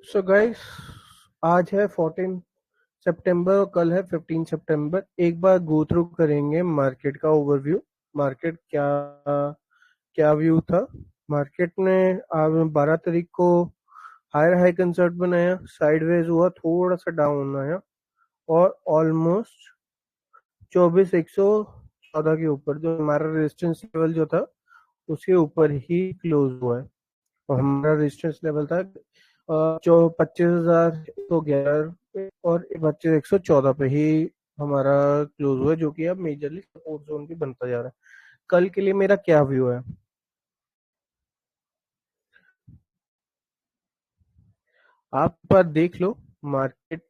So guys, आज है 14 सितंबर और कल है 15 सितंबर। एक बार गो थ्रू करेंगे मार्केट का ओवरव्यू। मार्केट क्या क्या व्यू था। मार्केट ने आज 12 तारीख को हायर हाई कंसर्ट बनाया, साइडवेज हुआ, थोड़ा सा डाउन आया और ऑलमोस्ट 24,114 के ऊपर, जो हमारा रेजिस्टेंस लेवल जो था उसके ऊपर ही क्लोज हुआ है। और हमारा रेजिस्टेंस लेवल था जो 25,111 पे और 25,114 पे ही हमारा क्लोज हुआ है, जो कि अब मेजरली सपोर्ट जोन भी बनता जा रहा है। कल के लिए मेरा क्या व्यू है, आप पर देख लो। मार्केट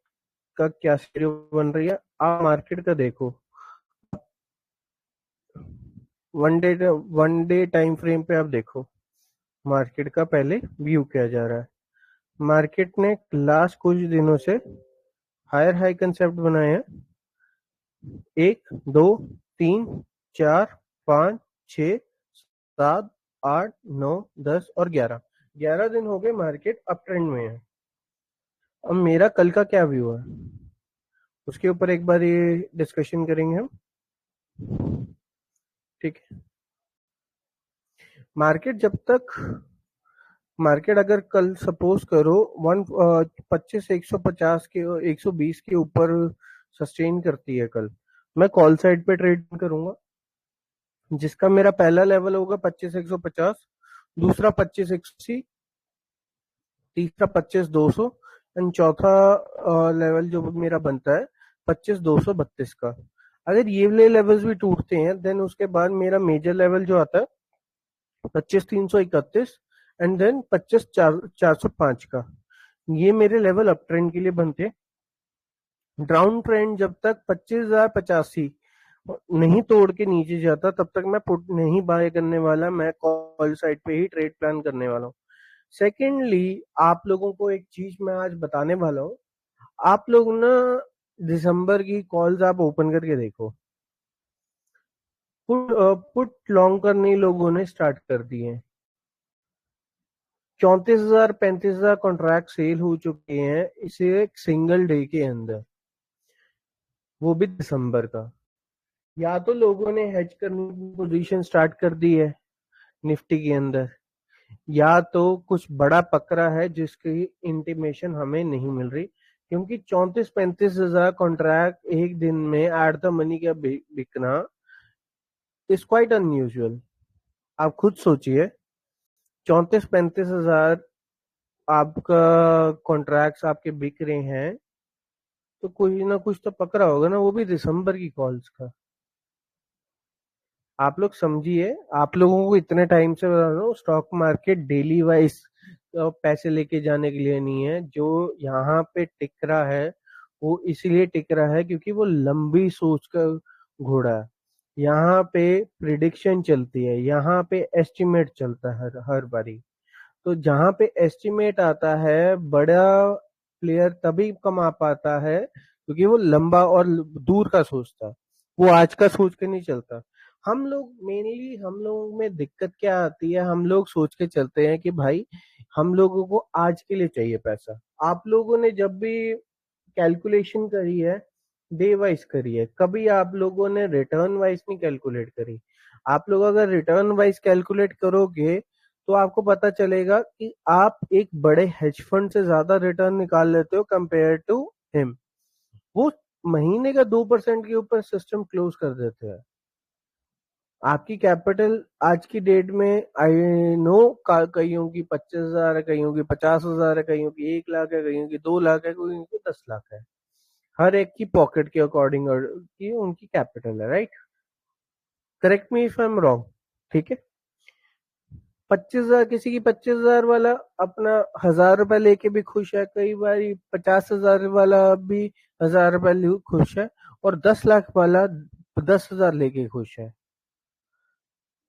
का क्या सिनेरियो बन रही है, आप मार्केट का देखो। One day one day time frame पे आप देखो मार्केट का पहले व्यू क्या जा रहा है। मार्केट ने लास्ट कुछ दिनों से हायर हाई कंसेप्ट बनाए हैं। 1, 2, 3, 4, 5, 6, 7, 8, 9, 10 और 11 दिन हो गए मार्केट अप ट्रेंड में है। अब मेरा कल का क्या व्यू है, उसके ऊपर एक बार ये डिस्कशन करेंगे हम। ठीक है। मार्केट जब तक मार्केट अगर कल सपोज करो वन 25 150 के 120 के ऊपर सस्टेन करती है कल, मैं कॉल साइड पे ट्रेड करूंगा, जिसका मेरा पहला लेवल होगा 25,150, दूसरा 25,180, तीसरा 25,200 एंड चौथा लेवल जो मेरा बनता है 25,232 का। अगर ये वाले लेवल्स भी टूटते हैं देन उसके बाद मेरा मेजर लेवल जो आता है 25,331 एंड देन 25,405 का। ये मेरे लेवल अप ट्रेंड के लिए बनते हैं। डाउन ट्रेंड जब तक 25,085 नहीं तोड़ के नीचे जाता तब तक मैं पुट नहीं बाय करने वाला, मैं कॉल साइड पे ही ट्रेड प्लान करने वाला हूँ। सेकेंडली, आप लोगों को एक चीज मैं आज बताने वाला हूँ। आप लोग ना दिसंबर की कॉल्स आप ओपन करके देखो। पुट लॉन्ग करने लोगों ने स्टार्ट कर दिए हैं। 34,000 35,000 कॉन्ट्रैक्ट सेल हो चुके हैं इसे एक सिंगल डे के अंदर, वो भी दिसंबर का। या तो लोगों ने हेज करने की पोजीशन स्टार्ट कर दी है निफ्टी के अंदर, या तो कुछ बड़ा पकड़ा है जिसकी इंटीमेशन हमें नहीं मिल रही, क्योंकि 34 35 हजार कॉन्ट्रैक्ट एक दिन में एट द मनी का बिकना इज क्वाइट अनयूजुअल। आप खुद सोचिए, 34 35 हजार आपका कॉन्ट्रैक्ट्स आपके बिक रहे हैं, तो कुछ ना कुछ तो पकड़ा होगा ना, वो भी दिसंबर की कॉल्स का। आप लोग समझिए, आप लोगों को इतने टाइम से बता रहा हूँ, स्टॉक मार्केट डेली वाइज पैसे लेके जाने के लिए नहीं है। जो यहाँ पे टिक रहा है वो इसीलिए टिक रहा है क्योंकि वो लंबी सोच का घोड़ा है। यहाँ पे प्रिडिक्शन चलती है, यहाँ पे एस्टिमेट चलता है हर बारी। तो जहाँ पे एस्टिमेट आता है, बड़ा प्लेयर तभी कमा पाता है क्योंकि वो लंबा और दूर का सोचता है, वो आज का सोच के नहीं चलता। हम लोग मेनली, हम लोगों में दिक्कत क्या आती है, हम लोग सोच के चलते हैं कि भाई हम लोगों को आज के लिए चाहिए पैसा। आप लोगों ने जब भी कैलकुलेशन करी है, डे वाइज करी है, कभी आप लोगों ने रिटर्न वाइज नहीं कैलकुलेट करी। आप लोग अगर रिटर्न वाइज कैलकुलेट करोगे तो आपको पता चलेगा कि आप एक बड़े हेज फंड से ज्यादा रिटर्न निकाल लेते हो कंपेयर टू हिम। वो महीने का 2% के ऊपर सिस्टम क्लोज कर देते हैं। आपकी कैपिटल आज की डेट में, आई नो, कईयों की 25,000 है, कईयों की 50,000 है, कईयों की 1 लाख है, कईयों की 2 लाख है, कईयों की 10 लाख है। हर एक की पॉकेट के अकॉर्डिंग की उनकी कैपिटल है, right. Correct me if I am wrong. ठीक है। 25,000, किसी की 25,000 वाला अपना 1,000 रुपए लेके भी खुश है, कई बार 50,000 वाला भी 1,000 रुपए खुश है, और 10 लाख वाला 10,000 लेके खुश है।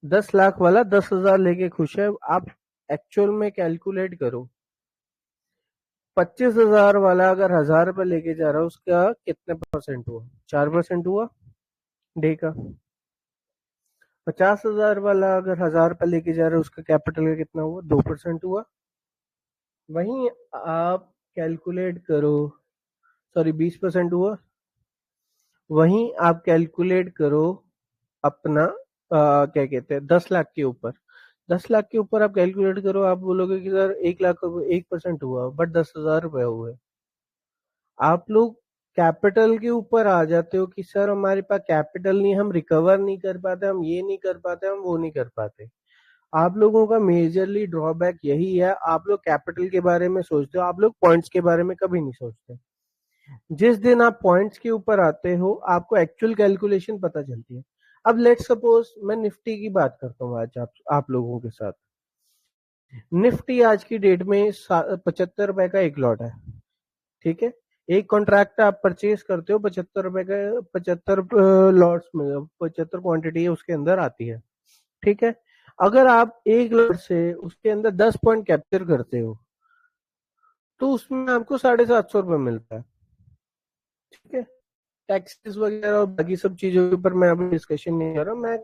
10 लाख वाला 10,000 लेके खुश है। आप एक्चुअल में कैलकुलेट करो, 25,000 वाला अगर 1,000 रुपए लेके जा रहा है, उसका कितने परसेंट हुआ? 4% हुआ डे का। 50,000 वाला अगर 1,000 रुपए लेके जा रहा है, उसका कैपिटल का कितना हुआ? 2% हुआ। वहीं आप कैलकुलेट करो, सॉरी 20% हुआ, वहीं आप कैलकुलेट करो अपना क्या कहते हैं 10 लाख के ऊपर। 10 लाख के ऊपर आप कैलकुलेट करो, आप बोलोगे कि सर 1 लाख 1% हुआ, बट 10,000 रुपए हुए। आप लोग कैपिटल के ऊपर आ जाते हो कि सर हमारे पास कैपिटल नहीं, हम रिकवर नहीं कर पाते, हम ये नहीं कर पाते, हम वो नहीं कर पाते। आप लोगों का मेजरली ड्रॉबैक यही है, आप लोग कैपिटल के बारे में सोचते हो, आप लोग पॉइंट्स के बारे में कभी नहीं सोचते। जिस दिन आप पॉइंट्स के ऊपर आते हो आपको एक्चुअल कैलकुलेशन पता चलती है। अब लेट सपोज मैं निफ्टी की बात करता हूँ आज आप लोगों के साथ। निफ्टी आज की डेट में 75 रुपए का एक लॉट है, ठीक है। एक कॉन्ट्रैक्ट आप परचेज करते हो 75 रुपए का, 75 लॉट्स में 75 क्वांटिटी है उसके अंदर आती है, ठीक है। अगर आप एक लॉट से उसके अंदर 10 पॉइंट कैप्चर करते हो तो उसमें आपको 750 रुपये मिलता है, ठीक है। टैक्सेस वगैरह और बाकी सब चीजों के ऊपर मैं अभी डिस्कशन नहीं कर रहा, मैं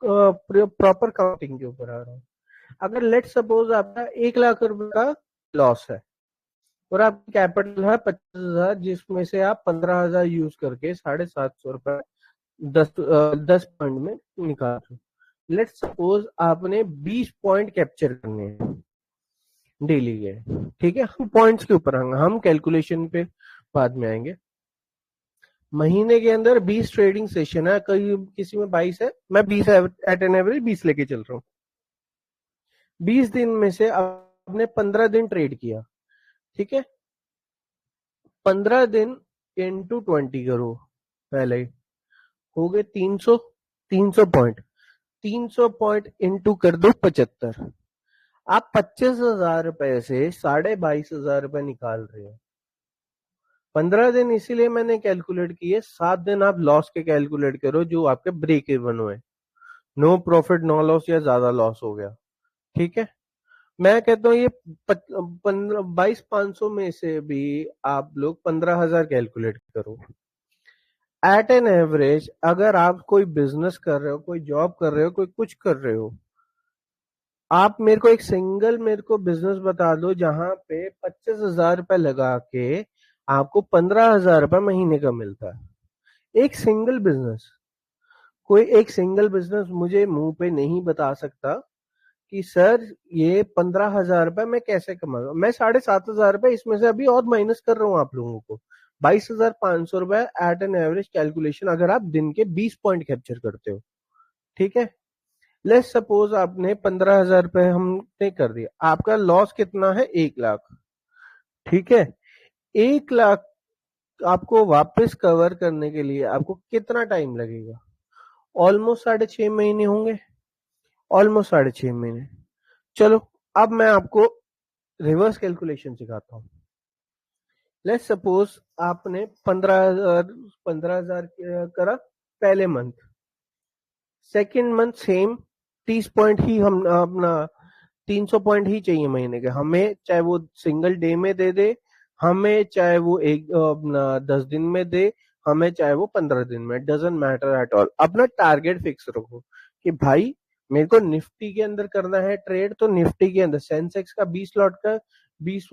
प्रॉपर काउंटिंग के ऊपर आ रहा हूँ। अगर लेट सपोज आपका 1 लाख रुपए का लॉस है और आपकी कैपिटल है 25,000, जिसमें से आप 15,000 यूज करके 750 रुपए 10 पॉइंट में निकाल रहे हो। लेट सपोज आपने 20 पॉइंट कैप्चर करने हैं डेली के, ठीक है। हम पॉइंट्स के ऊपर आएंगे, हम कैलकुलेशन पे बाद में आएंगे। महीने के अंदर 20 ट्रेडिंग सेशन है, कई किसी में 22 है, मैं 20 एट एन एवरेज 20 लेके चल रहा हूँ। 20 दिन में से आपने 15 दिन ट्रेड किया, ठीक है। 15 दिन इंटू 20 करो, पहले ही हो गए 300। 300 पॉइंट, 300 पॉइंट इंटू कर दो 75। आप 25,000 रुपए से 22,500 रुपए निकाल रहे हो। 15 दिन इसीलिए मैंने कैलकुलेट किए, 7 दिन आप लॉस के कैलकुलेट करो जो आपके ब्रेक इवन हुए, नो प्रॉफिट नो लॉस या ज्यादा लॉस हो गया, ठीक है। मैं कहता हूँ ये 22,500 में से भी आप लोग 15,000 कैलकुलेट करो एट एन एवरेज। अगर आप कोई बिजनेस कर रहे हो, कोई जॉब कर रहे हो, कोई कुछ कर रहे हो, आप मेरे को एक सिंगल मेरे को बिजनेस बता दो जहां पे 25,000 रुपए लगा के आपको 15,000 रुपए महीने का मिलता है। एक सिंगल बिजनेस, कोई एक सिंगल बिजनेस मुझे मुंह पे नहीं बता सकता कि सर ये 15,000 रुपए मैं कैसे कमाऊंगा। मैं 7,500 रुपए इसमें से अभी और माइनस कर रहा हूँ आप लोगों को। 22,500 रुपए एट एन एवरेज कैलकुलेशन, अगर आप दिन के 20 पॉइंट कैप्चर करते हो, ठीक है। लेट्स सपोज आपने 15,000 रुपए हमने कर दिया, आपका लॉस कितना है 1 लाख, ठीक है। 1 लाख आपको वापस कवर करने के लिए आपको कितना टाइम लगेगा? ऑलमोस्ट 6.5 महीने होंगे, ऑलमोस्ट 6.5 महीने। चलो अब मैं आपको रिवर्स कैलकुलेशन सिखाता हूँ। लेट्स सपोज आपने 15,000 करा पहले month, second month same 30 point ही हम अपना 300 पॉइंट ही चाहिए महीने के हमें, चाहे वो सिंगल डे में दे दे हमें, चाहे वो एक अपना 10 दिन में दे हमें, चाहे वो 15 दिन में, डजेंट मैटर एट ऑल। अपना टारगेट फिक्स रखो कि भाई मेरे को निफ्टी के अंदर करना है ट्रेड, तो निफ्टी के अंदर सेंसेक्स का 20 लॉट का 20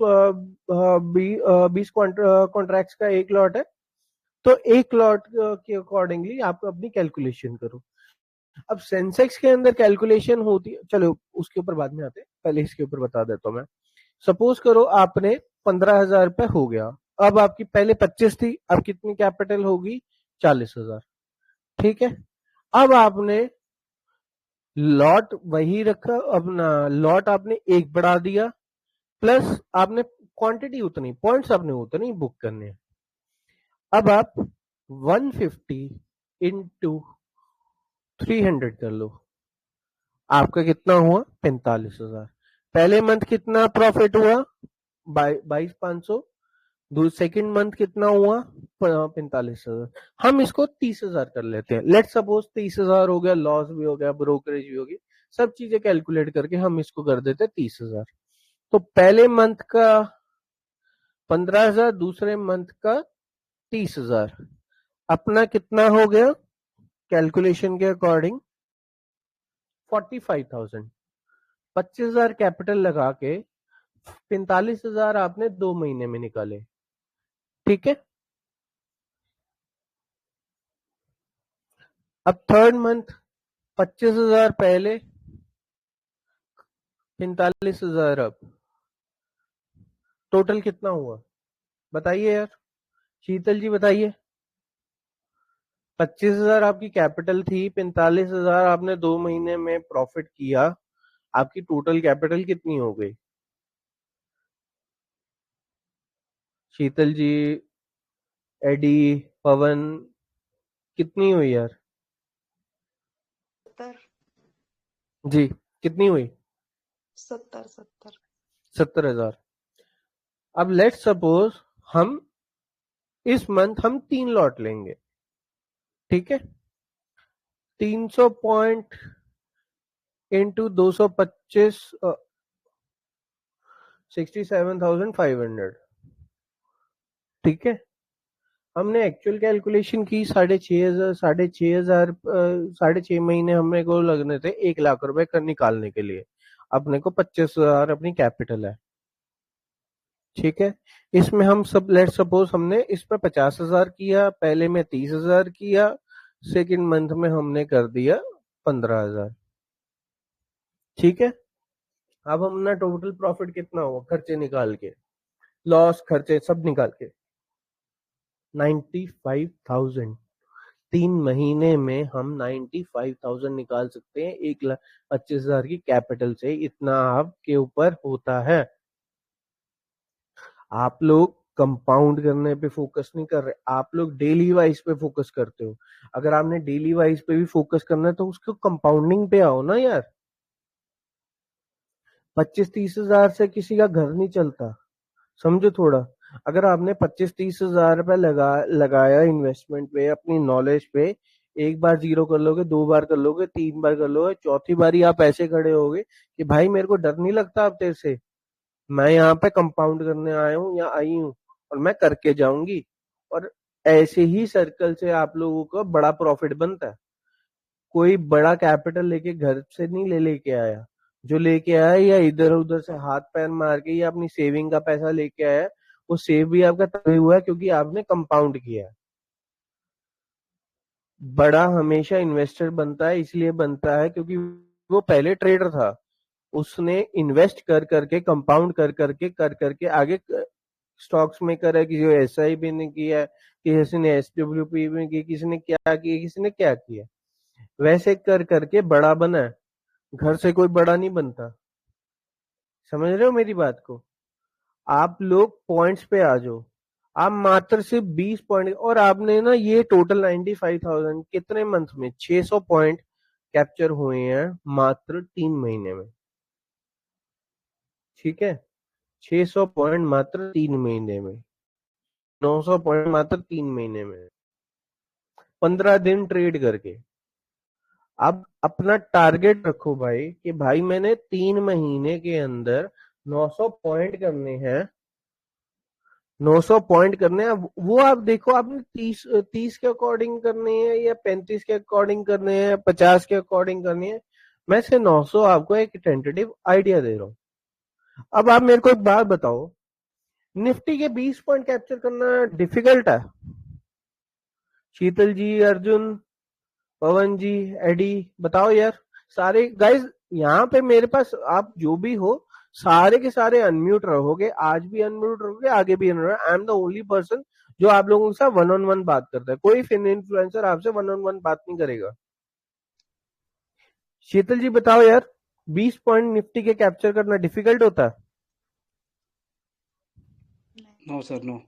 कॉन्ट्रैक्ट्स का एक लॉट है, तो एक लॉट के अकॉर्डिंगली आप अपनी कैलकुलेशन करो। अब सेंसेक्स के अंदर कैलकुलेशन होती है, चलो उसके ऊपर बाद में आते हैं, पहले इसके ऊपर बता देता हूं मैं। सपोज करो आपने 15,000 रुपए हो गया, अब आपकी पहले 25 थी, अब कितनी कैपिटल होगी? 40,000, ठीक है। अब आपने लॉट वही रखा, अपना लॉट आपने एक बढ़ा दिया, प्लस आपने क्वांटिटी उतनी, पॉइंट्स आपने उतनी बुक करने हैं। अब आप 150 इंटू 300 कर लो, आपका कितना हुआ? 45,000। पहले मंथ कितना प्रॉफिट हुआ? 22,500। सेकेंड मंथ कितना हुआ? 45,000। हम इसको 30,000 कर लेते हैं। लेट सपोज 30,000 हो गया, लॉस भी हो गया, ब्रोकरेज भी होगी, सब चीजें कैलकुलेट करके हम इसको कर देते हैं 30,000। तो पहले मंथ का 15,000, दूसरे मंथ का 30,000, अपना कितना हो गया कैलकुलेशन के अकॉर्डिंग? 45,000। 25,000 कैपिटल लगा के 45,000 आपने 2 महीने में निकाले, ठीक है। अब थर्ड मंथ 25,000 पहले, 45,000 अब, टोटल कितना हुआ बताइए यार, शीतल जी बताइए। 25,000 आपकी कैपिटल थी, 45,000 आपने 2 महीने में प्रॉफिट किया, आपकी टोटल कैपिटल कितनी हो गई? शीतल जी, एडी, पवन, कितनी हुई यार? 70। जी, कितनी हुई? 70। 70,000। अब लेट्स सपोज हम इस मंथ हम 3 लॉट लेंगे, ठीक है। 300 पॉइंट इंटू 225, 67,500, ठीक है। हमने एक्चुअल कैलकुलेशन की 6,500, 6,500, 6.5 महीने हमें को लगने थे 1 लाख रुपए कर निकालने के लिए, अपने को 25,000 अपनी कैपिटल है, ठीक है। इसमें हम सब लेट सपोज हमने इसमें 50,000 किया, पहले में 30,000 किया, सेकंड मंथ में हमने कर दिया 15,000, ठीक है। अब हमने टोटल प्रॉफिट कितना हुआ खर्चे निकाल के, लॉस खर्चे सब निकाल के, 95,000। 3 महीने में हम 95,000 निकाल सकते हैं 1,25,000 की कैपिटल से, इतना आपके ऊपर होता है। आप लोग कंपाउंड करने पे फोकस नहीं कर रहे, आप लोग डेली वाइज पे फोकस करते हो। अगर आपने डेली वाइज पे भी फोकस करना है तो उसको कंपाउंडिंग पे आओ ना यार। 25-30 हजार से किसी का घर नहीं चलता, समझो थोड़ा। अगर आपने 25-30 हजार रुपए लगाया इन्वेस्टमेंट पे, अपनी नॉलेज पे, एक बार जीरो कर लोगे, 2 बार कर लोगे, 3 बार कर लोगे, चौथी बारी आप ऐसे खड़े होगे कि भाई मेरे को डर नहीं लगता अब तेरे से, मैं यहाँ पे कंपाउंड करने आया हूँ या आई हूँ और मैं करके जाऊंगी। और ऐसे ही सर्कल से आप लोगों का बड़ा प्रॉफिट बनता है। कोई बड़ा कैपिटल लेके घर से नहीं लेके आया, जो लेके आया या इधर उधर से हाथ पैर मार के या अपनी सेविंग का पैसा लेके आया, वो सेव भी आपका तभी हुआ है क्योंकि आपने कंपाउंड किया है। बड़ा हमेशा इन्वेस्टर बनता है, इसलिए बनता है क्योंकि वो पहले ट्रेडर था, उसने इन्वेस्ट कर करके, कंपाउंड कर करके आगे स्टॉक्स में करा, किसी को SIP ने किया, किसी ने SWP में किया, किसी ने क्या किया, किसी ने क्या किया, वैसे कर करके बड़ा बना है। घर से कोई बड़ा नहीं बनता, समझ रहे हो मेरी बात को? आप लोग पॉइंट्स पे आ जाओ। आप मात्र सिर्फ 20 पॉइंट, और आपने ना ये टोटल 95,000 कितने मंथ में, 600 पॉइंट कैप्चर हुए हैं मात्र 3 महीने में, ठीक है। 600 पॉइंट मात्र 3 महीने में, 900 पॉइंट मात्र 3 महीने में, 15 दिन ट्रेड करके। अब अपना टारगेट रखो भाई कि भाई मैंने 3 महीने के अंदर 900 पॉइंट करने हैं, 900 पॉइंट करने हैं। वो आप देखो, आपने 30 के अकॉर्डिंग करने हैं या 35 के अकॉर्डिंग करने हैं, 50 के अकॉर्डिंग करने हैं। मैं से 900 आपको एक टेंटेटिव आइडिया दे रहा हूँ। अब आप मेरे को एक बात बताओ, निफ्टी के 20 पॉइंट कैप्चर करना डिफिकल्ट है? शीतल जी, अर्जुन, पवन जी, एडी, बताओ यार। सारे गाइस यहाँ पे मेरे पास, आप जो भी हो, सारे के सारे अनम्यूट रहोगे, आज भी अनम्यूट रहोगे, आगे भी unmute. I am the only person जो आप लोगों के साथ वन ऑन वन बात करता है, कोई फिन इन्फ्लुएंसर आपसे वन ऑन वन बात नहीं करेगा। शीतल जी बताओ यार, 20 पॉइंट निफ्टी के कैप्चर करना डिफिकल्ट होता है? No sir, no.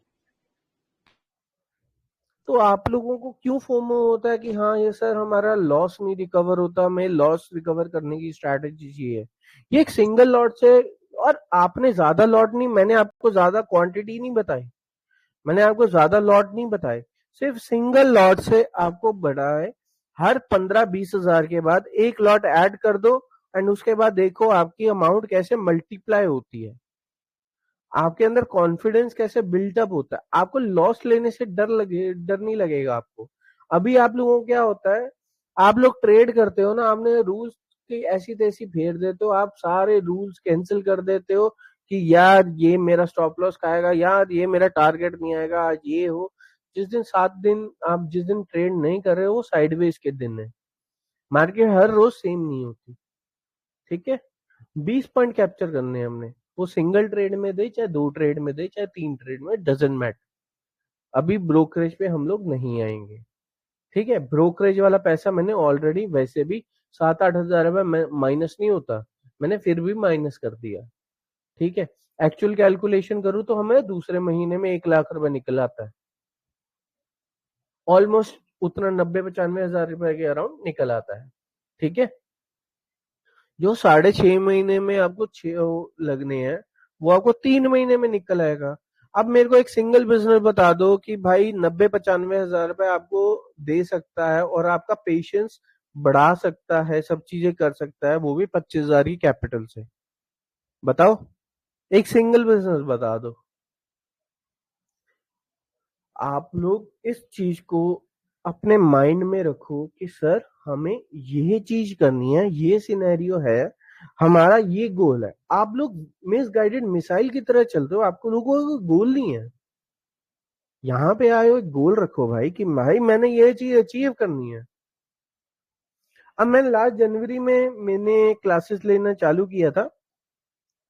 तो आप लोगों को क्यों फोमो होता है कि हाँ ये सर हमारा लॉस नहीं रिकवर होता, हमें लॉस रिकवर करने की स्ट्रैटेजी चाहिए। ये एक सिंगल लॉट से, और आपने ज्यादा लॉट नहीं, मैंने आपको ज्यादा क्वांटिटी नहीं बताई, मैंने आपको ज्यादा लॉट नहीं बताए, सिर्फ सिंगल लॉट से आपको बढ़ाए। हर 15-20 हजार के बाद एक लॉट ऐड कर दो, एंड उसके बाद देखो आपकी अमाउंट कैसे मल्टीप्लाई होती है, आपके अंदर कॉन्फिडेंस कैसे बिल्टअप होता है। आपको लॉस लेने से डर नहीं लगेगा आपको। अभी आप लोगों को क्या होता है, आप लोग ट्रेड करते हो ना, आपने रूल्स की ऐसी तैसी फेर देते हो, आप सारे रूल्स कैंसिल कर देते हो कि यार ये मेरा स्टॉप लॉस खाएगा, यार ये मेरा टारगेट नहीं आएगा आज, ये हो। जिस दिन 7 दिन आप जिस दिन ट्रेड नहीं कर रहे हो वो साइडवेज के दिन है। मार्केट हर रोज सेम नहीं होती। ठीक है, 20 पॉइंट कैप्चर करने हैं हमने, वो सिंगल ट्रेड में दे चाहे 2 ट्रेड में दे चाहे 3 ट्रेड में, डजेंट मैटर। अभी ब्रोकरेज पे हम लोग नहीं आएंगे। ठीक है, ब्रोकरेज वाला पैसा मैंने ऑलरेडी वैसे भी 7-8 हजार रुपये माइनस नहीं होता, मैंने फिर भी माइनस कर दिया। ठीक है, एक्चुअल कैलकुलेशन करूं तो हमें दूसरे महीने में 1 लाख रुपए निकल आता है, ऑलमोस्ट उतना 90-95 हजार रुपए के अराउंड निकल आता है। ठीक है, जो 6.5 महीने में आपको लगने हैं वो आपको 3 महीने में निकल आएगा। अब मेरे को एक सिंगल बिजनेस बता दो कि भाई 90-95 हजार रुपए आपको दे सकता है और आपका पेशेंस बढ़ा सकता है, सब चीजें कर सकता है, वो भी 25 हजार की कैपिटल से। बताओ, एक सिंगल बिजनेस बता दो। आप लोग इस चीज को अपने माइंड में रखो कि सर हमें ये चीज करनी है, ये सिनेरियो है, हमारा ये गोल है। आप लोग मिसगाइडेड मिसाइल की तरह चलते हो, आपको लोगों का गोल नहीं है। यहाँ पे आए हो एक गोल रखो भाई कि भाई मैंने ये चीज अचीव करनी है। अब मैंने लास्ट जनवरी में मैंने क्लासेस लेना चालू किया था,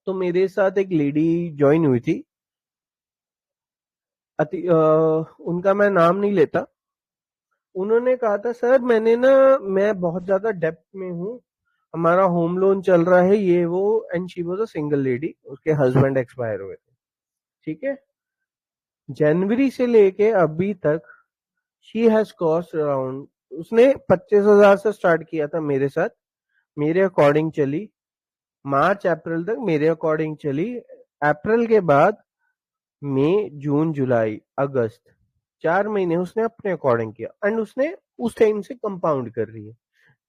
तो मेरे साथ एक लेडी ज्वाइन हुई थी। उनका मैं नाम नहीं लेता। उन्होंने कहा था सर मैंने ना, मैं बहुत ज्यादा डेप्थ में हूँ, हमारा होम लोन चल रहा है ये वो, and she was a single lady, उसके हस्बैंड एक्सपायर हुए थे। ठीक है, जनवरी से लेके अभी तक शी हैज कॉस्ट अराउंड, उसने 25 हजार से स्टार्ट किया था मेरे साथ, मेरे अकॉर्डिंग चली मार्च अप्रैल तक, मेरे अकॉर्डिंग चली। अप्रैल के बाद मई जून जुलाई अगस्त, 4 महीने उसने अपने अकॉर्डिंग किया, एंड उसने उस टाइम से कंपाउंड कर रही है।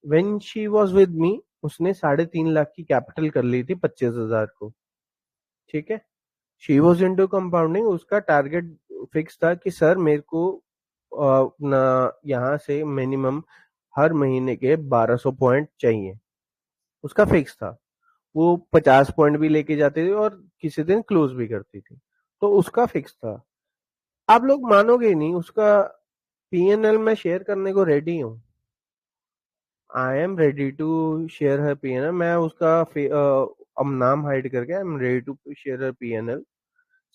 When she was with me उसने 3.5 लाख की कैपिटल कर ली थी 25 हजार को। ठीक है, शी वॉज इनटू कंपाउंडिंग, उसका टारगेट फिक्स था कि सर मेरे को अपना यहाँ से मिनिमम हर महीने के 1200 पॉइंट चाहिए, उसका फिक्स था। वो 50 पॉइंट भी लेके जाते थे और किसी दिन क्लोज भी करती थी, तो उसका फिक्स था। आप लोग मानोगे नहीं, उसका पीएनएल में शेयर करने को रेडी हूँ। I am ready to share हर पीएनएल, मैं उसका अब नाम हाइड करके I am ready to share हर पीएनएल।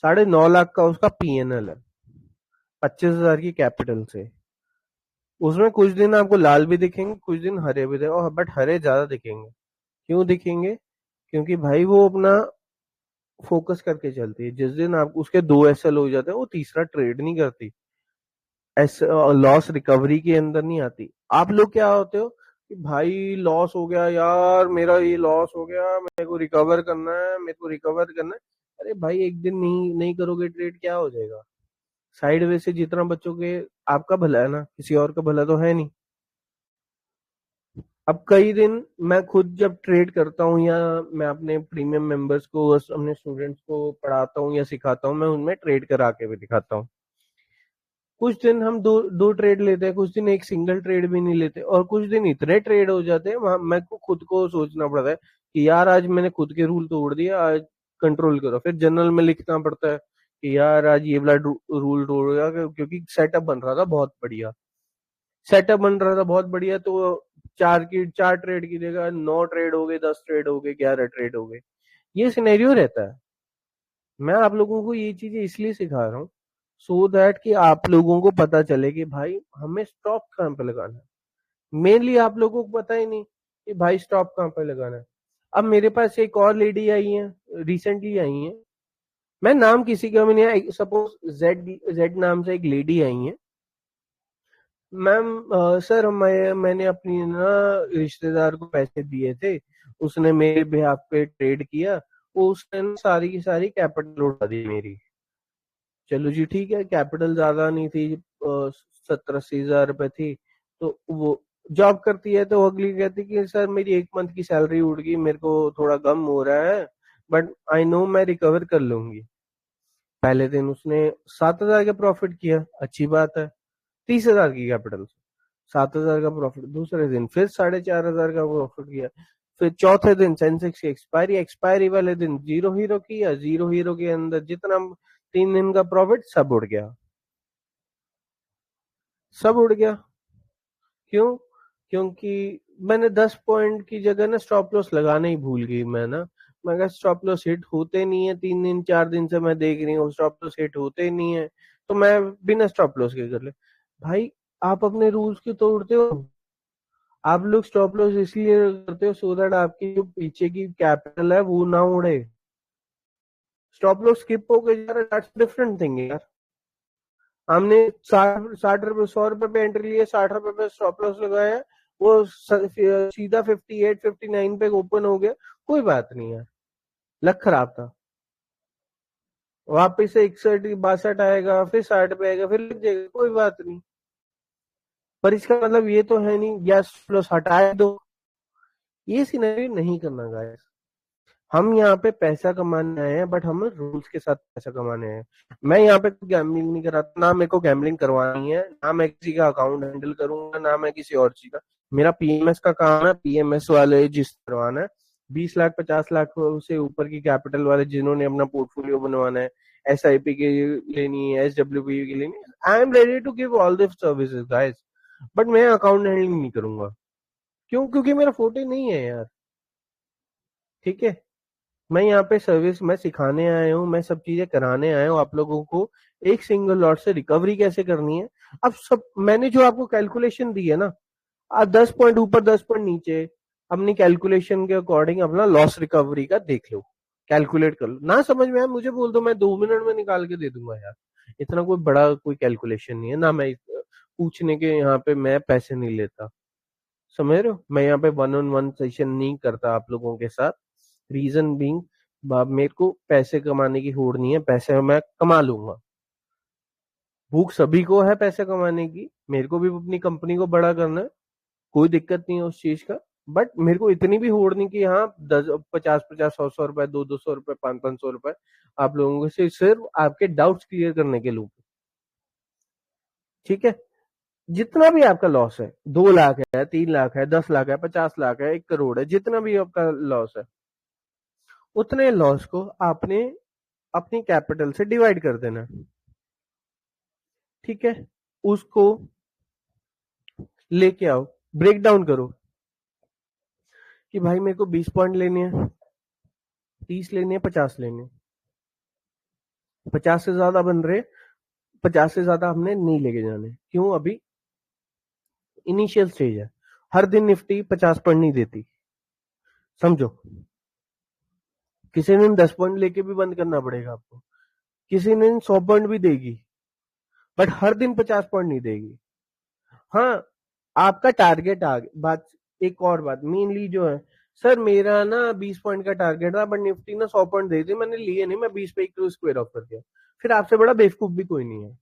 9.5 लाख का उसका पीएनएल है, 25 हजार की कैपिटल से। उसमें कुछ दिन आपको लाल भी दिखेंगे, कुछ दिन हरे भी दिखेंगे, और बट हरे ज्यादा दिखेंगे। क्यों दिखेंगे? क्योंकि भाई वो अपना फोकस करके चलती है। जिस दिन आप उसके 2 एसएल हो जाते हैं वो तीसरा ट्रेड नहीं करती, लॉस रिकवरी के अंदर नहीं आती। आप लोग क्या होते हो कि भाई लॉस हो गया यार, मेरा ये लॉस हो गया, मेरे को रिकवर करना है, मेरे को रिकवर करना है। अरे भाई एक दिन नहीं नहीं करोगे ट्रेड, क्या हो जाएगा? साइड वे से जितना बचोगे आपका भला है ना, किसी और का भला तो है नहीं। अब कई दिन मैं खुद जब ट्रेड करता हूँ या मैं अपने प्रीमियम मेंबर्स को, अपने स्टूडेंट्स को पढ़ाता हूँ या सिखाता हूँ, मैं उनमें ट्रेड करा के भी दिखाता हूँ। कुछ दिन हम दो दो ट्रेड लेते हैं, कुछ दिन एक सिंगल ट्रेड भी नहीं लेते, और कुछ दिन इतने ट्रेड हो जाते हैं वहां मैं को खुद को सोचना पड़ता है कि यार आज मैंने खुद के रूल तोड़ दिया, आज कंट्रोल करो। फिर जर्नल में लिखना पड़ता है कि यार आज ये वाला रूल तोड़ गया, क्योंकि सेटअप बन रहा था बहुत बढ़िया। सेटअप बन रहा था बहुत बढ़िया, तो 4 ट्रेड की जगह 9 ट्रेड हो गए, 10 ट्रेड हो गए, 11 ट्रेड हो गए। ये सिनेरियो रहता है। मैं आप लोगों को ये चीजें इसलिए सिखा रहा हूँ सो दैट कि आप लोगों को पता चले कि भाई हमें स्टॉप कहाँ पे लगाना है। मेनली आप लोगों को पता ही नहीं कि भाई स्टॉप कहाँ पे लगाना है। अब मेरे पास एक और लेडी आई है, रिसेंटली आई है, मैं नाम किसी का भी नहीं, सपोज जेड जेड नाम से एक लेडी आई है। मैम सर मैंने अपनी ना रिश्तेदार को पैसे दिए थे, उसने मेरे बिहाफ पे ट्रेड किया, वो उसने ना सारी की सारी कैपिटल उड़ा दी मेरी। चलो जी ठीक है, कैपिटल ज्यादा नहीं थी, 70-80 हजार रुपए थी। तो वो जॉब करती है, तो अगली कहती कि सर मेरी एक मंथ की सैलरी उड़ गई, मेरे को थोड़ा गम हो रहा है, बट आई नो मैं रिकवर कर लूंगी। पहले दिन उसने 7 हजार का प्रॉफिट किया, अच्छी बात है, 30 हजार की कैपिटल, 7 हजार का प्रॉफिट। दूसरे दिन फिर 4.5 हजार का प्रॉफिट किया, फिर चौथे दिन सेंसेक्स की एक्सपायरी, एक्सपायरी वाले दिन जीरो हीरो किया, जीरो हीरो के अंदर जितना 3 दिन का प्रॉफिट सब उड़ गया, सब उड़ गया। क्यों? क्योंकि मैंने 10 पॉइंट की जगह ना स्टॉप लॉस लगाना ही भूल गई मैं कहा स्टॉप लॉस हिट होते नहीं है, 3 दिन 4 दिन से मैं देख रही हूँ स्टॉप लॉस हिट होते ही नहीं है, तो मैं बिना स्टॉप लॉस के कर ले। भाई आप अपने रूल्स क्यों तोड़ते हो? आप लोग स्टॉप लॉस इसलिए करते हो सो दैट आपकी जो पीछे की कैपिटल है वो ना उड़े। स्टॉप लॉस स्किप हो गया यार, दैट्स डिफरेंट थिंग यार। हमने 60 60 रुपए 100 रुपए पे एंट्री लिया, 60 रुपए पे स्टॉप लॉस लगाया, वो सीधा 58 59 पे ओपन हो गया, कोई बात नहीं यार, लक खराब था। वापिस से 61 62 आएगा, फिर 60 पे आएगा, फिर लग जाएगा, कोई बात नहीं। पर इसका मतलब ये तो है नहीं गैस प्लस हटाए दो, ये सिनेरियो नहीं करना गाइस। हम यहाँ पे पैसा कमाने आए हैं, बट हम रूल्स के साथ पैसा कमाने आए हैं। मैं यहाँ पे गैम्बलिंग नहीं कराता, ना मेरे को गैम्बलिंग करवानी है, ना मैं किसी का अकाउंट हैंडल करूंगा, ना मैं किसी और चीज का। मेरा पीएमएस का काम है, पीएमएस वाले जिस करवाना है, 20 लाख 50 लाख से ऊपर की कैपिटल वाले जिन्होंने अपना पोर्टफोलियो बनवाना है, एसआईपी की लेनी है, एसडब्ल्यूपी की लेनी है, I am ready to give all the services guys, but मैं अकाउंट हैंडलिंग नहीं करूंगा। क्यों? क्योंकि मेरा फोटो नहीं है यार। ठीक है, मैं यहाँ पे सर्विस मैं सिखाने आया हूँ, मैं सब चीजें कराने आया हूँ आप लोगों को, एक सिंगल लॉट से रिकवरी कैसे करनी है। अब सब मैंने जो आपको कैलकुलेशन दी है ना, आप 10 पॉइंट ऊपर 10 पॉइंट नीचे अपनी कैलकुलेशन के अकॉर्डिंग अपना लॉस रिकवरी का देख लो, कैलकुलेट कर लो। ना समझ में आया मुझे बोल दो, मैं 2 मिनट में निकाल के दे दूंगा यार। इतना कोई बड़ा कोई कैलकुलेशन नहीं है ना, मैं पूछने के यहाँ पे मैं पैसे नहीं लेता, समझ रहे हो? मैं यहाँ पे 1 on 1 सेशन नहीं करता आप लोगों के साथ। रीजन बीइंग, मेरे को पैसे कमाने की होड़ नहीं है, पैसे मैं कमा लूंगा। भूख सभी को है पैसे कमाने की, मेरे को भी अपनी कंपनी को बड़ा करना है, कोई दिक्कत नहीं है उस चीज का। बट मेरे को इतनी भी होड़ नहीं कि हाँ 10 50 50 100 100 रुपए 200 200 रुपए 500 500 रुपए आप लोगों से सिर्फ आपके डाउट्स क्लियर करने के लिए। ठीक है, जितना भी आपका लॉस है, 2 लाख है, 3 लाख है, 10 लाख है, 50 लाख है, 1 करोड़ है, जितना भी आपका लॉस है, उतने लॉस को आपने अपनी कैपिटल से डिवाइड कर देना। ठीक है, उसको लेके आओ, ब्रेक डाउन करो कि भाई मेरे को 20 पॉइंट लेने हैं, 30 लेने हैं, 50 लेने हैं, 50 से ज्यादा बन रहे, 50 से ज्यादा हमने नहीं लेके जाने। क्यों? अभी इनिशियल स्टेज है, हर दिन निफ्टी 50 पॉइंट नहीं देती, समझो। किसी दिन 10 पॉइंट लेके भी बंद करना पड़ेगा आपको, किसी दिन 100 पॉइंट भी देगी, बट हर दिन 50 पॉइंट नहीं देगी। हाँ, आपका टारगेट आ बात। एक और बात मेनली जो है, सर मेरा ना 20 पॉइंट का टारगेट था, बट निफ्टी ना 100 पॉइंट दे दी, मैंने लिए नहीं, मैं 20 पे एक स्क्वायर ऑफ कर दिया। फिर आपसे बड़ा बेवकूफ भी कोई नहीं है,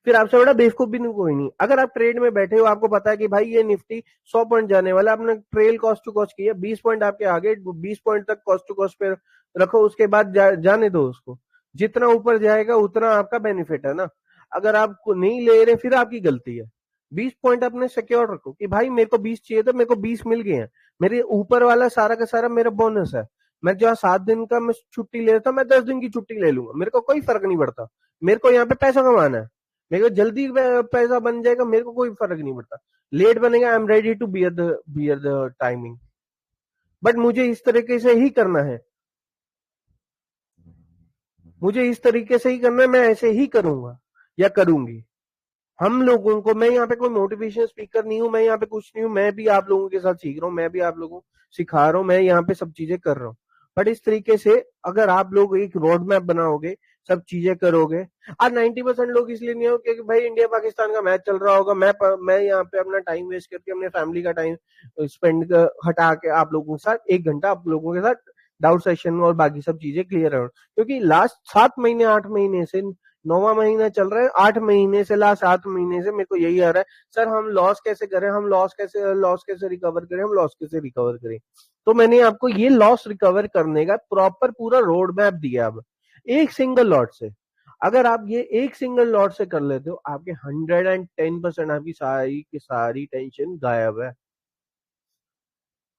फिर आपसे बड़ा बेवकूफ भी नहीं कोई नहीं। अगर आप ट्रेड में बैठे हो, आपको पता है कि भाई ये निफ्टी 100 पॉइंट जाने वाला, आपने ट्रेल कॉस्ट टू कॉस्ट किया, 20 पॉइंट आपके आगे, 20 पॉइंट तक कॉस्ट टू कॉस्ट पे रखो, उसके बाद जाने दो उसको, जितना ऊपर जाएगा उतना आपका बेनिफिट है ना। अगर आप नहीं ले रहे फिर आपकी गलती है। 20 पॉइंट अपने सिक्योर रखो कि भाई मेरे को 20 चाहिए था, मेरे को 20 मिल गए हैं, मेरे ऊपर वाला सारा का सारा मेरा बोनस है। मैं जहाँ 7 दिन का मैं छुट्टी ले रहा था, मैं 10 दिन की छुट्टी ले लूंगा, मेरे को कोई फर्क नहीं पड़ता। मेरे को यहाँ पे पैसा कमाना है, मेरे को जल्दी पैसा बन जाएगा, मेरे को कोई फर्क नहीं पड़ता। लेट बनेगा, I am ready to bear the timing, but मुझे इस तरीके से ही करना है, मुझे इस तरीके से ही करना है, मैं ऐसे ही करूंगा या करूंगी। हम लोगों को, मैं यहाँ पे कोई मोटिवेशन स्पीकर नहीं हूँ, मैं यहाँ पे कुछ नहीं हूँ, मैं भी आप लोगों के साथ सीख रहा हूँ, मैं भी आप लोगों को सिखा रहा हूँ, मैं यहाँ पे सब चीजें कर रहा हूँ। बट इस तरीके से अगर आप लोग एक रोड मैप बनाओगे, सब चीजें करोगे। आज 90% लोग इसलिए नहीं हो क्योंकि भाई इंडिया पाकिस्तान का मैच चल रहा होगा, मैं यहाँ पे अपना टाइम वेस्ट करके अपने फैमिली का टाइम स्पेंड हटा के आप लोगों के साथ 1 घंटा आप लोगों के साथ डाउट सेशन और बाकी सब चीजें क्लियर है। क्योंकि लास्ट 7 महीने 8 महीने से 9वां महीना चल रहा है, 8 महीने से, लास्ट 8 महीने से मेरे को यही आ रहा है, सर हम लॉस कैसे करें, हम लॉस कैसे रिकवर करें, हम लॉस कैसे रिकवर करें। तो मैंने आपको ये लॉस रिकवर करने का प्रॉपर पूरा रोड मैप दिया। अब एक सिंगल लॉट से, अगर आप ये एक सिंगल लॉट से कर लेते हो, आपके 110% आपकी सारी की सारी टेंशन गायब है।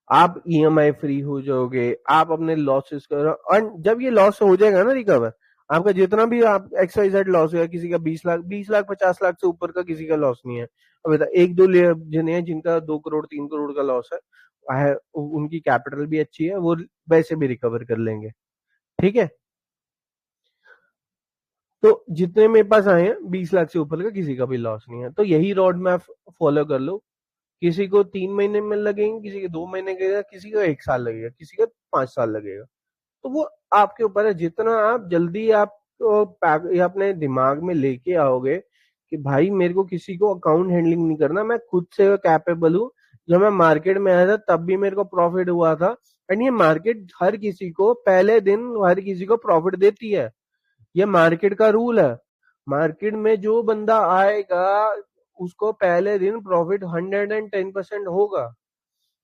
आप ईएमआई फ्री हो जाओगे, आप अपने लॉसेस करो, और जब ये लॉस हो जाएगा ना रिकवर, आपका जितना भी आप XYZ लॉस हुआ, किसी का 20 लाख, 20 लाख 50 लाख से ऊपर का किसी का लॉस नहीं है। अब बता, एक दो जने हैं जिनका 2 करोड़ 3 करोड़ का लॉस है, उनकी कैपिटल भी अच्छी है, वो वैसे भी रिकवर कर लेंगे। ठीक है, तो जितने मेरे पास आए हैं 20 लाख से ऊपर का किसी का भी लॉस नहीं है, तो यही रोड मैप फॉलो कर लो। किसी को 3 महीने में लगेंगे, किसी के 2 महीने लगेगा, किसी को 1 साल लगेगा, किसी का 5 साल लगेगा। तो वो आपके ऊपर है, जितना आप जल्दी आप ये अपने दिमाग में लेके आओगे कि भाई मेरे को किसी को अकाउंट हैंडलिंग नहीं करना, मैं खुद से कैपेबल हूँ। जब मैं मार्केट में आया था तब भी मेरे को प्रॉफिट हुआ था, एंड ये मार्केट हर किसी को पहले दिन हर किसी को प्रॉफिट देती है। ये मार्केट का रूल है। मार्केट में जो बंदा आएगा उसको पहले दिन प्रॉफिट 110% होगा,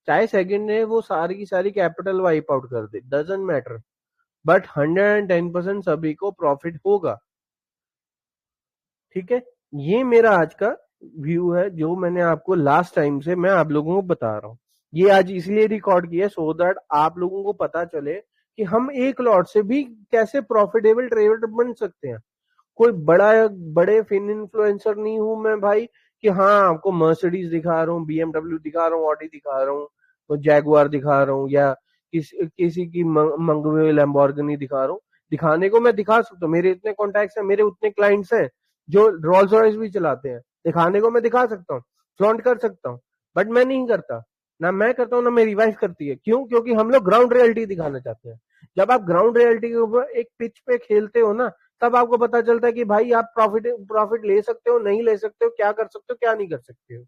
चाहे सेकंड में वो सारी की सारी कैपिटल वाइप आउट कर दे, डजेंट मैटर, बट 110% सभी को प्रॉफिट होगा। ठीक है, ये मेरा आज का व्यू है जो मैंने आपको लास्ट टाइम से मैं आप लोगों को बता रहा हूँ। ये आज इसलिए रिकॉर्ड किया सो दैट आप लोगों को पता चले कि हम एक लॉट से भी कैसे प्रॉफिटेबल ट्रेडर बन सकते हैं। कोई बड़े फिन इन्फ्लुएंसर नहीं हूं मैं भाई कि हाँ आपको मर्सिडीज दिखा रहा हूँ, BMW दिखा रहा हूँ, ऑडी दिखा रहा हूँ, तो जैगुआर दिखा रहा हूँ, या किसी की मंगवे हुए लैम्बोर्गिनी दिखा रहा हूँ। दिखाने को मैं दिखा सकता हूँ, मेरे इतने कॉन्टैक्ट्स हैं, मेरे उतने क्लाइंट्स हैं जो रोल्स रॉयस भी चलाते हैं। दिखाने को मैं दिखा सकता हूँ, फ्लॉन्ट कर सकता हूँ, बट मैं नहीं करता। ना मैं करता हूँ ना मेरी वाइफ करती है। क्यों? क्योंकि हम लोग ग्राउंड रियलिटी दिखाना चाहते हैं। जब आप ग्राउंड रियलिटी के ऊपर एक पिच पे खेलते हो ना, तब आपको पता चलता है कि भाई आप प्रॉफिट प्रॉफिट ले सकते हो, नहीं ले सकते हो, क्या कर सकते हो, क्या नहीं कर सकते हो।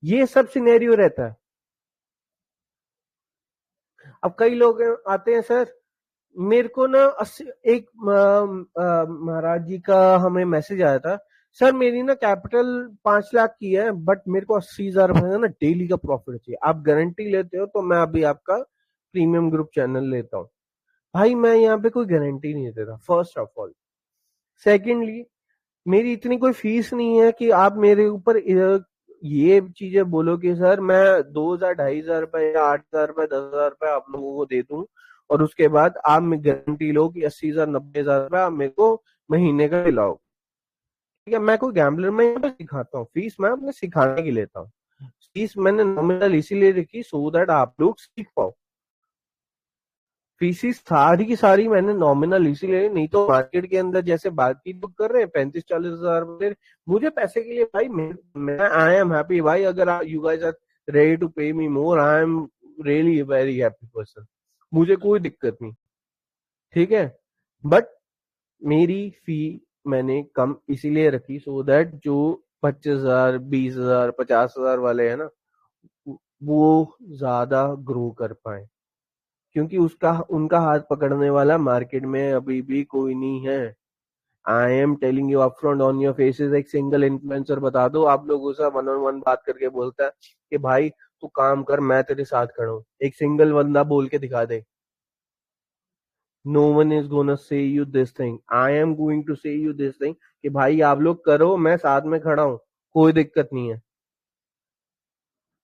ये सब सिनेरियो रहता है। अब कई लोग आते हैं, सर मेरे को ना एक महाराज जी का हमें मैसेज आया था, सर मेरी ना कैपिटल 5 लाख की है, बट मेरे को 80,000 रुपए का ना डेली का प्रॉफिट चाहिए, आप गारंटी लेते हो तो मैं अभी आपका प्रीमियम ग्रुप चैनल लेता हूँ। भाई मैं यहाँ पे कोई गारंटी नहीं देता, फर्स्ट ऑफ ऑल। सेकेंडली, मेरी इतनी कोई फीस नहीं है कि आप मेरे ऊपर ये चीजें बोलो कि सर मैं 2,000 2,500 रुपए या 8,000 रुपए 10,000 रुपए आप लोगों को दे दूं, और उसके बाद आप गारंटी लो कि 80,000 90,000 रुपए आप मेरे को महीने का दिलाओ। ठीक है, मैं कोई गैम्बलर में यहाँ पे सिखाता हूँ, फीस मैं अपने सिखाने की लेता हूँ। फीस मैंने नॉमिनल इसीलिए रखी सो दैट आप लोग सीख पाओ। फीसिस सारी की सारी मैंने नॉमिनल इसीलिए, नहीं तो मार्केट के अंदर जैसे बाकी लोग कर रहे हैं 35-40 हजार रुपए मुझे पैसे के लिए। भाई मैं आई एम हैप्पी भाई, अगर you guys are ready to pay me more, I am really very happy person, मुझे कोई दिक्कत नहीं। ठीक है, बट मेरी फी मैंने कम इसीलिए रखी सो दैट जो 25,000 20,000 50,000 वाले हैं ना, वो ज्यादा ग्रो कर पाए, क्योंकि उसका उनका हाथ पकड़ने वाला मार्केट में अभी भी कोई नहीं है। I am telling you upfront on your faces. एक सिंगल इन्फ्लुएंसर बता दो आप लोगों से, वन ऑन वन बात करके बोलता है कि भाई तू काम कर, मैं तेरे साथ खड़ा हूं। एक सिंगल बंदा बोल के दिखा दे। No one is gonna say you this thing, I am going to say you this thing कि भाई आप लोग करो, मैं साथ में खड़ा हूं, कोई दिक्कत नहीं है।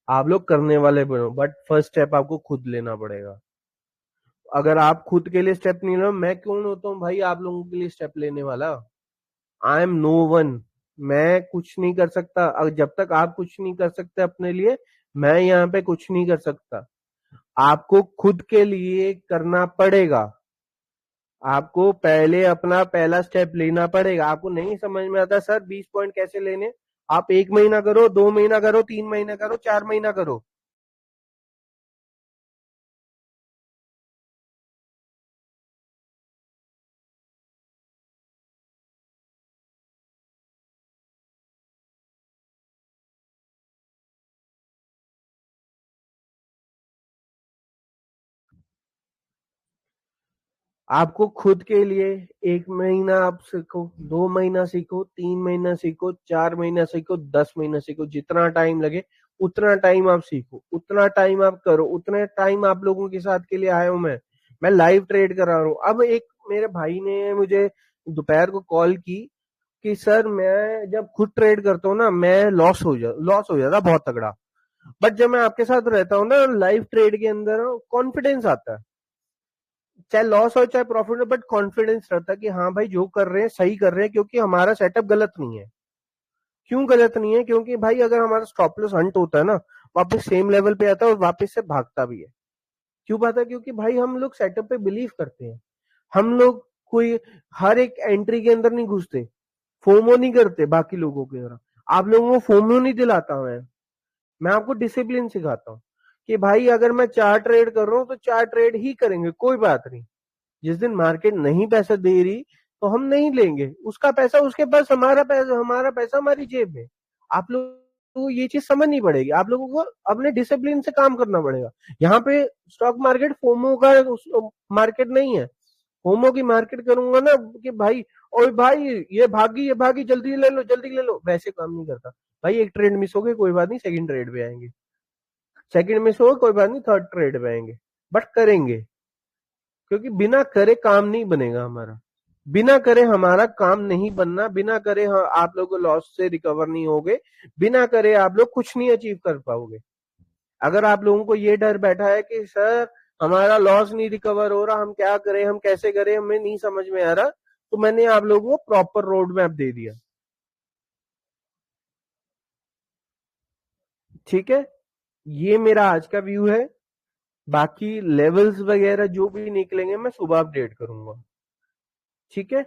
आप लोग करने वाले बनो, बट फर्स्ट स्टेप आपको खुद लेना पड़ेगा। अगर आप खुद के लिए स्टेप नहीं लो, मैं कौन होता हूँ भाई आप लोगों के लिए स्टेप लेने वाला? I am no one. मैं कुछ नहीं कर सकता, अगर जब तक आप कुछ नहीं कर सकते अपने लिए, मैं यहाँ पे कुछ नहीं कर सकता। आपको खुद के लिए करना पड़ेगा। आपको पहले अपना पहला स्टेप लेना पड़ेगा। आपको नहीं समझ में आता सर 20 पॉइंट कैसे लेने, आप 1 महीना करो, 2 महीना करो, 3 महीना करो, 4 महीना करो। आपको खुद के लिए 1 महीना आप सीखो, 2 महीना सीखो, 3 महीना सीखो, 4 महीना सीखो, 10 महीना सीखो, जितना टाइम लगे उतना टाइम आप सीखो, उतना टाइम आप करो, उतना टाइम आप लोगों के साथ के लिए आया हूं मैं लाइव ट्रेड करा रहा हूँ। अब एक मेरे भाई ने मुझे दोपहर को कॉल की कि सर मैं जब खुद ट्रेड करता हूँ ना, मैं लॉस हो जाता बहुत तगड़ा। बट जब मैं आपके साथ रहता हूँ ना लाइव ट्रेड के अंदर, कॉन्फिडेंस आता है, चाहे लॉस हो चाहे प्रॉफिट हो, बट कॉन्फिडेंस रहता है कि हाँ भाई जो कर रहे हैं सही कर रहे हैं, क्योंकि हमारा सेटअप गलत नहीं है। क्यों गलत नहीं है? क्योंकि भाई अगर हमारा स्टॉप लॉस हंट होता है ना, वापस सेम लेवल पे आता है और वापस से भागता भी है। क्यों भागता है? क्योंकि भाई हम लोग सेटअप पे बिलीव करते हैं। हम लोग कोई हर एक एंट्री के अंदर नहीं घुसते, फोमो नहीं करते बाकी लोगों की तरह। आप लोगों को फोमो नहीं दिलाता मैं आपको डिसिप्लिन सिखाता हूँ कि भाई अगर मैं 4 ट्रेड कर रहा हूँ तो 4 ट्रेड ही करेंगे, कोई बात नहीं। जिस दिन मार्केट नहीं पैसा दे रही तो हम नहीं लेंगे, उसका पैसा उसके पास, हमारा पैसा हमारी जेब में। आप लोग को ये चीज समझनी पड़ेगी, आप लोगों को अपने डिसिप्लिन से काम करना पड़ेगा। यहाँ पे स्टॉक मार्केट फोमो का मार्केट नहीं है। फोमो की मार्केट करूंगा ना कि भाई, ओए भाई ये भागी जल्दी ले लो, वैसे काम नहीं करता। भाई एक ट्रेड मिस हो गई कोई बात नहीं, सेकंड ट्रेड पे आएंगे, सेकंड मिस हो गई कोई बात नहीं, थर्ड ट्रेड पे आएंगे, बट करेंगे। क्योंकि बिना करे काम नहीं बनेगा हमारा, बिना करे हमारा काम नहीं बनना, बिना करे आप लोग लॉस से रिकवर नहीं होगे, बिना करे आप लोग कुछ नहीं अचीव कर पाओगे। अगर आप लोगों को ये डर बैठा है कि सर हमारा लॉस नहीं रिकवर हो रहा, हम क्या करें, हम कैसे करें, हमें नहीं समझ में आ रहा, तो मैंने आप लोगों को प्रॉपर रोड मैप दे दिया। ठीक है, ये मेरा आज का व्यू है। बाकी लेवल्स वगैरह जो भी निकलेंगे मैं सुबह अपडेट करूंगा। ठीक है।